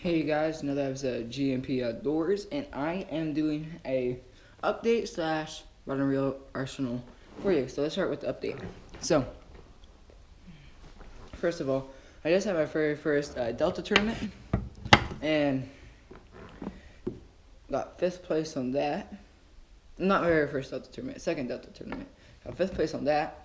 Hey you guys, another episode of GMP Outdoors, and I am doing a update slash rod and reel arsenal for you. So let's start with the update. So, first of all, I just had my very first Delta tournament, and got 5th place on that. Not my very first Delta tournament, second Delta tournament. Got 5th place on that.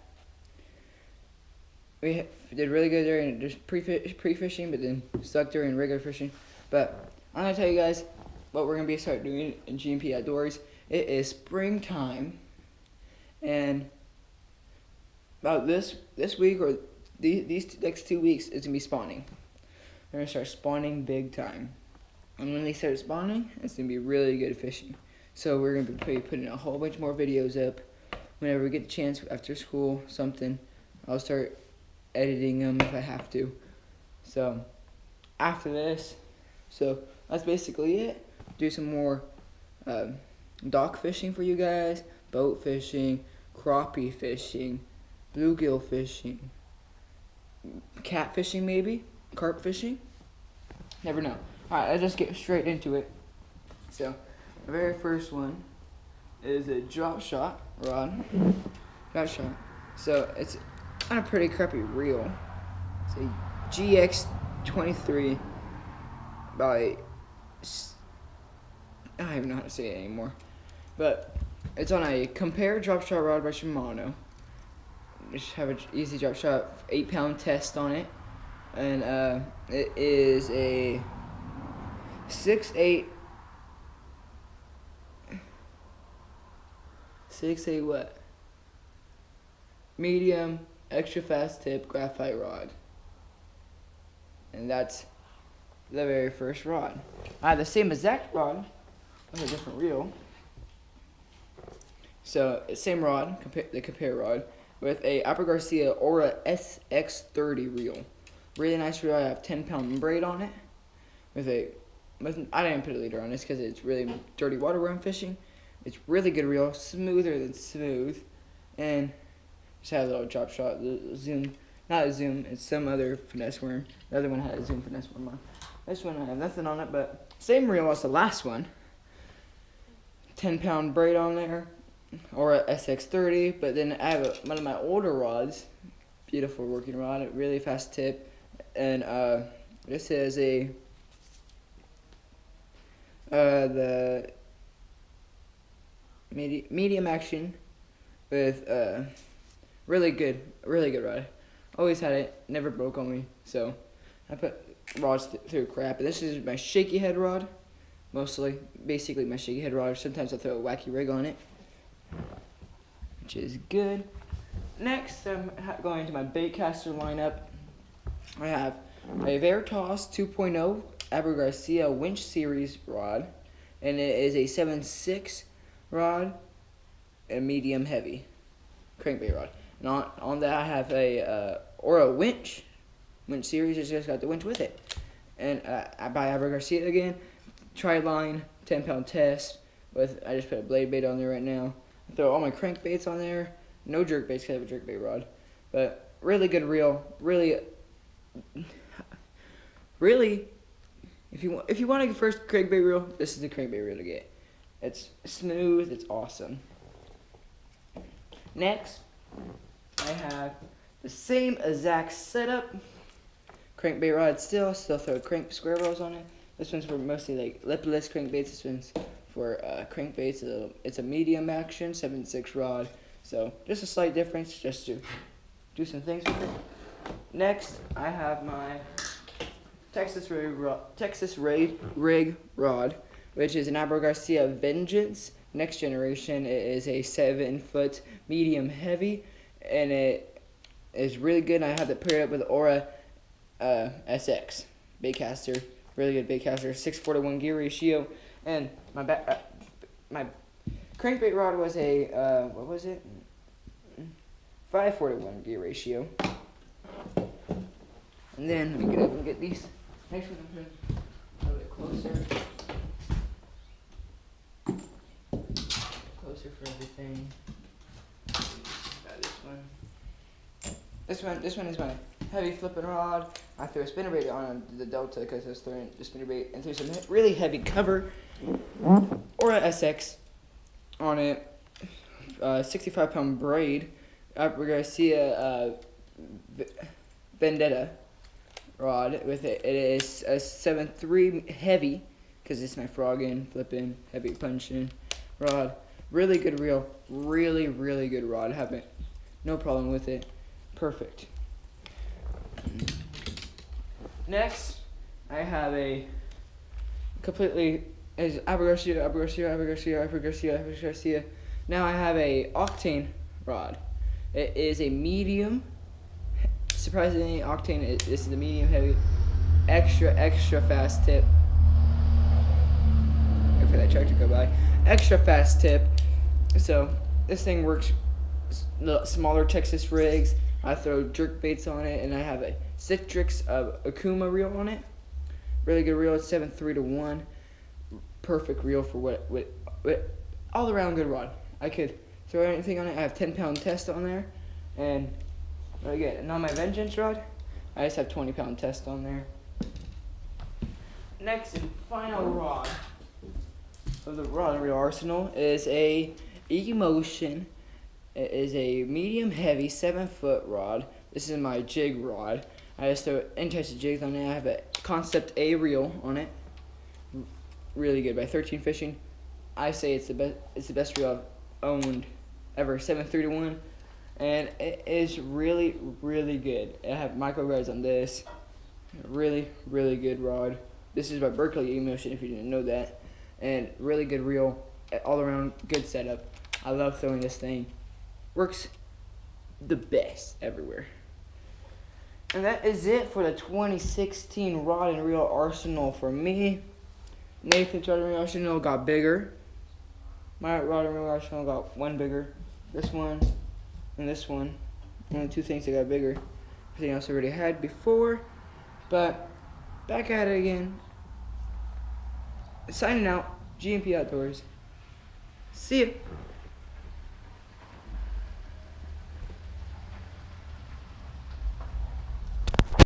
We did really good during just pre-fishing, but then stuck during regular fishing. But I'm gonna tell you guys what we're gonna start doing in GMP Outdoors. It is springtime, and about this week or these next 2 weeks, it's gonna be spawning. We're gonna start spawning big time, and when they start spawning, it's gonna be really good fishing. So we're gonna be putting a whole bunch more videos up whenever we get the chance after school. Something I'll start editing them if I have to. So after this, so that's basically it. Do some more dock fishing for you guys, boat fishing, crappie fishing, bluegill fishing, cat fishing maybe, carp fishing. Never know. Alright, let's just get straight into it. So the very first one is a drop shot rod. Drop shot. So it's on a pretty crappy reel. It's a GX23 by, I don't even know how to say it anymore, but it's on a Compare drop shot rod by Shimano. Just have an easy drop shot, 8-pound test on it, and it is a 6'8" what? Medium extra fast tip graphite rod, and that's the very first rod. I have the same exact rod with a different reel. So same rod, the Compare rod, with a Abu Garcia Aura SX30 reel. Really nice reel. I have 10-pound braid on it. I didn't put a leader on this because it's really dirty water where I'm fishing. It's really good reel, smoother than smooth, and just had a little drop shot, zoom, not a zoom, it's some other finesse worm. The other one had a zoom finesse worm on. This one I have nothing on it, but same reel as the last one. 10-pound braid on there, or a SX30, but then I have one of my older rods, beautiful working rod, really fast tip, and this is the medium action with really good rod. Always had it, never broke on me. So I put rods through crap. This is my shaky head rod, basically my shaky head rod. Sometimes I throw a wacky rig on it, which is good. Next, I'm going to my baitcaster lineup. I have a Veritas 2.0 Abu Garcia winch series rod, and it is a 7.6 rod and medium heavy crankbait rod. And on that I have a winch series. It's just got the winch with it. And I buy Abu Garcia again. Tri-line 10-pound test I just put a blade bait on there right now. I throw all my crankbaits on there. No jerk baits because I have a jerk bait rod. But really good reel. Really, if you want a first crankbait reel, this is the crankbait reel to get. It's smooth. It's awesome. Next, I have the same exact setup. Crankbait rod still throw crank square rolls on it. This one's for mostly like lipless crankbaits. This one's for crankbaits. It's a medium action 7.6 rod. So just a slight difference, just to do some things with it. Next, I have my Texas rig rod, which is an Abu Garcia Vengeance Next Generation. It is a 7-foot medium heavy, and it is really good. I have it paired up with Aura SX baitcaster, really good baitcaster, 6:1 gear ratio, and my crankbait rod was a what was it? 5:1 gear ratio. And then let me get up and get these. Next one, I'm a little bit closer. Closer for everything. Got this one. This one is my heavy flipping rod. I threw a spinnerbait on the Delta because I was throwing the spinnerbait and threw some really heavy cover or a SX on it. 65-pound braid. We're gonna see a Vendetta rod with it. It is a 7.3 heavy because it's my frogging, flipping, heavy punching rod. Really good reel. Really good rod. Haven't no problem with it. Perfect. Next, I have a completely is Abu Garcia. Now I have a Octane rod. It is a medium. Surprisingly, Octane this is a medium heavy, extra fast tip. Wait for that truck to go by. Extra fast tip. So this thing works. Smaller Texas rigs. I throw jerk baits on it, and I have a Citrix Akuma reel on it. Really good reel. It's 7.3-1. Perfect reel for what all around good rod. I could throw anything on it. I have 10-pound test on there, and again, and on my Vengeance rod, I just have 20-pound test on there. Next and final rod of the rod and reel arsenal is a Emotion. It is a medium heavy 7-foot rod. This is my jig rod. I just throw any types of jigs on it. I have a Concept A reel on it. Really good by 13 Fishing. I say it's the best. It's the best reel I've owned ever. 7.3-1, and it is really good. I have micro guides on this. Really good rod. This is by Berkeley Emotion if you didn't know that, and really good reel. All around good setup. I love throwing this thing. Works the best everywhere. And that is it for the 2016 rod and reel arsenal for me. Nathan's rod and reel arsenal got bigger. My rod and reel arsenal got one bigger. This one and this one. Only two things that got bigger. Everything else I already had before. But back at it again. Signing out. GMP Outdoors. See ya.